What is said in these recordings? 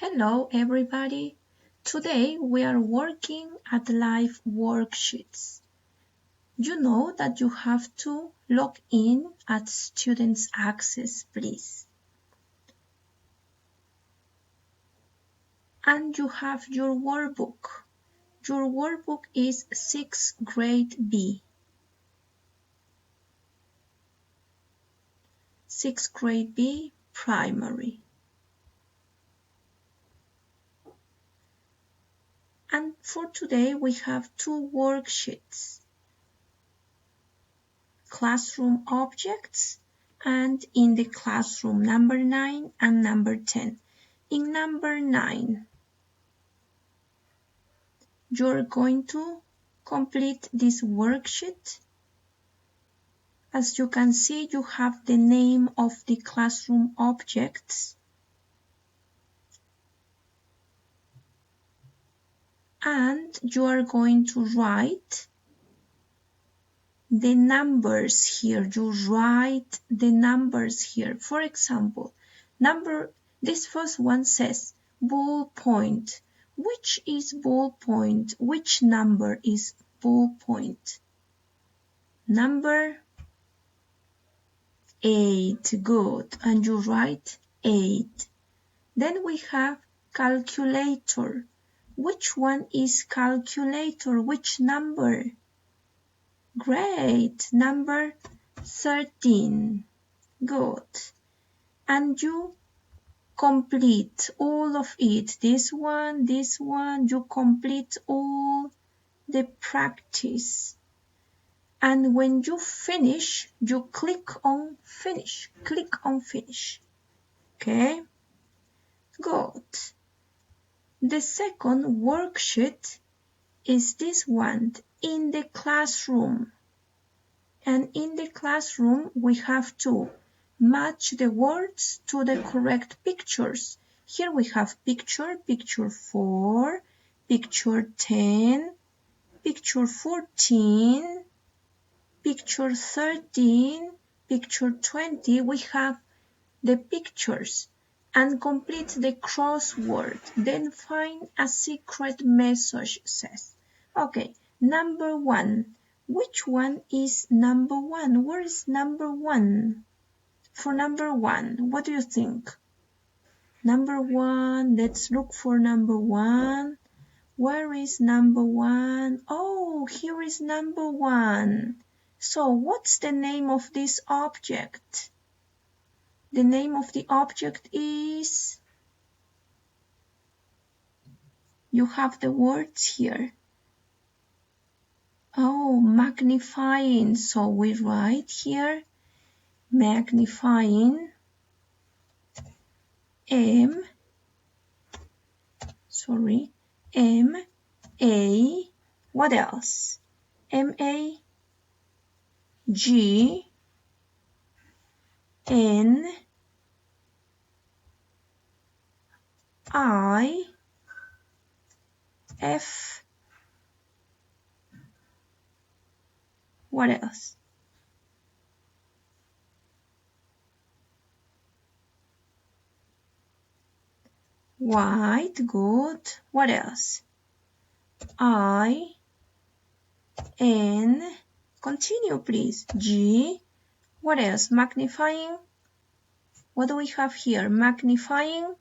Hello everybody. Today we are working at Liveworksheets. You know that you have to log in at Students Access, please. And you have your workbook. Your workbook is 6th grade B. 6th grade B, primary. And for today we have two worksheets. Classroom objects and in the classroom number 9 and number 10. In number 9, you're going to complete this worksheet. As you can see, you have the name of the classroom objects. And you are going to write the numbers here. You write the numbers here. For example, this first one says ballpoint. Which is ballpoint? Which number is ballpoint? Number 8. Good. And you write 8. Then we have calculator. Which one is calculator? Which number? Great. Number 13. Good. And you complete all of it. This one, you complete all the practice. And when you finish, you click on finish. Click on finish. Okay? Good. The second worksheet is this one, in the classroom. And in the classroom, we have to match the words to the correct pictures. Here we have picture 4, picture 10, picture 14, picture 13, picture 20. We have the pictures and complete the crossword. Then find a secret message, says. Okay, number 1. Which one is number 1? Where is number 1? For number 1, what do you think? Number 1, let's look for number 1. Where is number 1? Oh, here is number 1. So what's the name of this object? The name of the object is... You have the words here. Oh, magnifying. So we write here magnifying M-A, what else? M-A-G-N-I-F, what else? White, good. What else? I-N, continue please. G, what else? Magnifying. What do we have here? Magnifying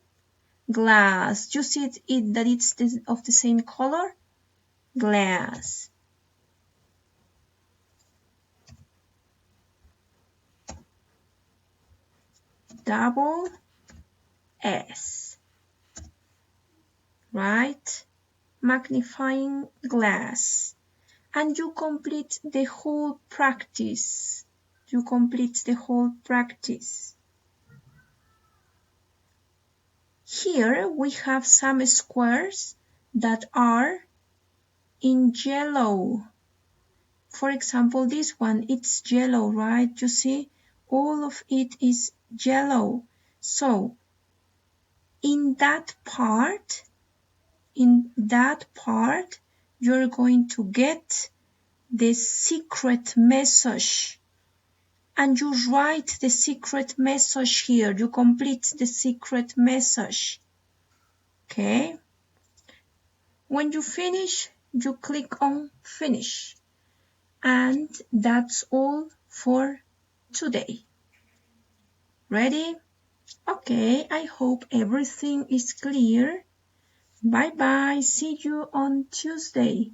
glass. You see that it's of the same color? Glass. Double S. Right? Magnifying glass. And you complete the whole practice. You complete the whole practice. Here we have some squares that are in yellow. For example, this one, it's yellow, right? You see, all of it is yellow. So, in that part, you're going to get the secret message. And you write the secret message here. You complete the secret message. Okay. When you finish, you click on finish. And that's all for today. Ready? Okay, I hope everything is clear. Bye bye. See you on Tuesday.